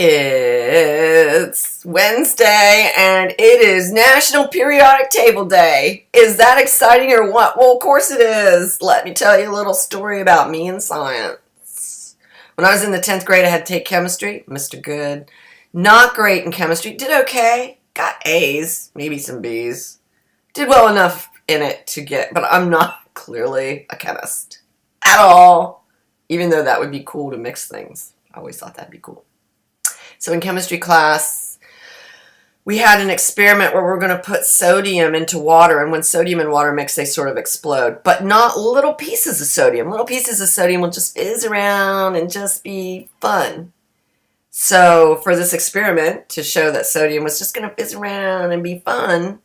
It's Wednesday and it is National Periodic Table Day. Is that exciting or what? Well, of course it is. Let me tell you a little story about me and science. When I was in the 10th grade, I had to take chemistry. Mr. Good. Not great in chemistry. Did okay. Got A's, maybe some B's. Did well enough in it to get, but I'm not clearly a chemist at all. Even though that would be cool to mix things. I always thought that'd be cool. So in chemistry class, we had an experiment where we're going to put sodium into water, and when sodium and water mix, they sort of explode, but not little pieces of sodium. Little pieces of sodium will just fizz around and just be fun. So for this experiment, to show that sodium was just going to fizz around and be fun,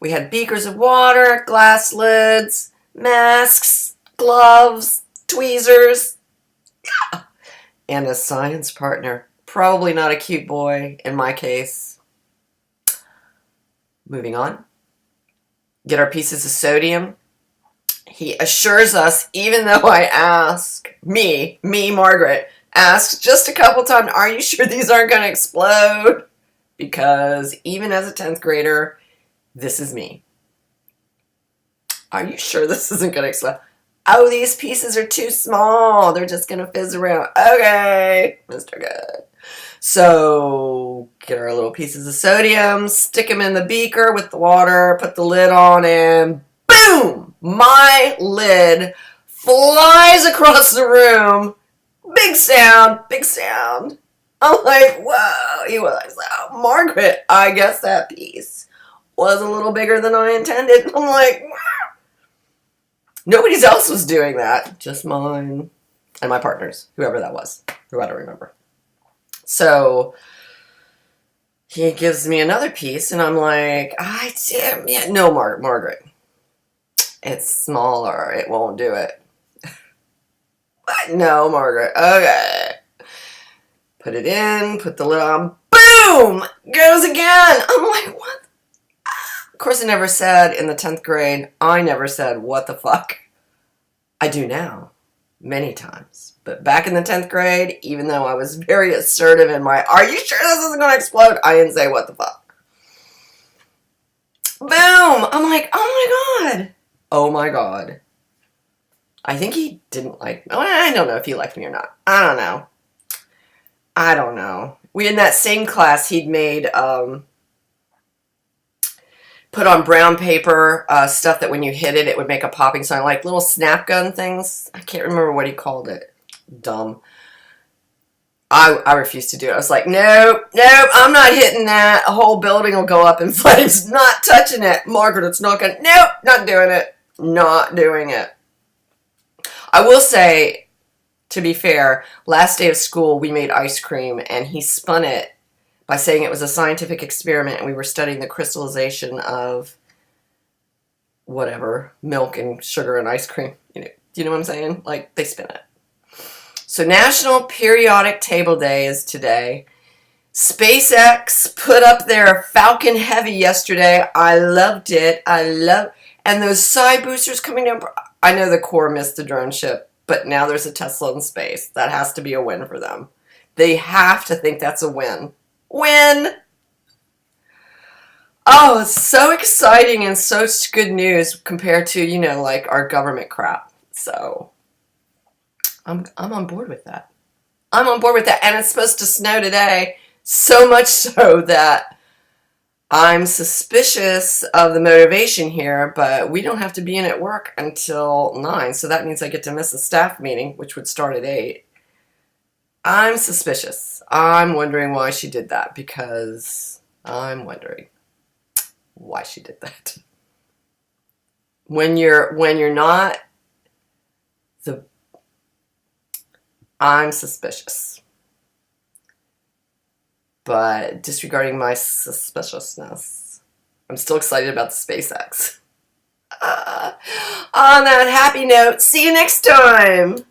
we had beakers of water, glass lids, masks, gloves, tweezers, and a science partner. Probably not a cute boy in my case. Moving on. Get our pieces of sodium. He assures us, even though I ask, Margaret, asked just a couple times, are you sure these aren't going to explode? Because even as a 10th grader, this is me. Are you sure this isn't going to explode? Oh, these pieces are too small. They're just going to fizz around. Okay, Mr. Good. So get our little pieces of sodium, stick them in the beaker with the water, put the lid on, and boom! My lid flies across the room. Big sound, big sound. I'm like, whoa. He was like, oh, Margaret, I guess that piece was a little bigger than I intended. I'm like, wow. Nobody else was doing that. Just mine and my partners, whoever that was, who I don't remember. So he gives me another piece, and I'm like, no, Margaret. It's smaller. It won't do it. What? No, Margaret. Okay. Put it in, put the lid on. Boom! Goes again. I'm like, what? Of course, I never said in the 10th grade, I never said, what the fuck? I do now. Many times. But back in the 10th grade, even though I was very assertive in my, are you sure this isn't going to explode? I didn't say, what the fuck? Boom! I'm like, oh my God. Oh my God. I think he didn't like me. I don't know if he liked me or not. I don't know. We, in that same class, he'd made, put on brown paper, stuff that when you hit it, it would make a popping sound, like little snap gun things. I can't remember what he called it. Dumb. I refused to do it. I was like, nope, I'm not hitting that. A whole building will go up in flames. Not touching it. Margaret, it's not going to, nope, not doing it. Not doing it. I will say, to be fair, last day of school, we made ice cream, and he spun it by saying it was a scientific experiment and we were studying the crystallization of whatever, milk and sugar and ice cream. Do you know what I'm saying? Like, they spin it. So National Periodic Table Day is today. SpaceX put up their Falcon Heavy yesterday. I loved it. And those side boosters coming down. I know the Corps missed the drone ship, but now there's a Tesla in space. That has to be a win for them. They have to think that's a win. Win! Oh, it's so exciting and such good news compared to, like our government crap. So I'm on board with that. I'm on board with that. And it's supposed to snow today. So much so that I'm suspicious of the motivation here, but we don't have to be in at work until 9. So that means I get to miss a staff meeting, which would start at 8. I'm suspicious. I'm wondering why she did that, because I'm wondering why she did that. When you're not I'm suspicious. But disregarding my suspiciousness, I'm still excited about the SpaceX. On that happy note, see you next time.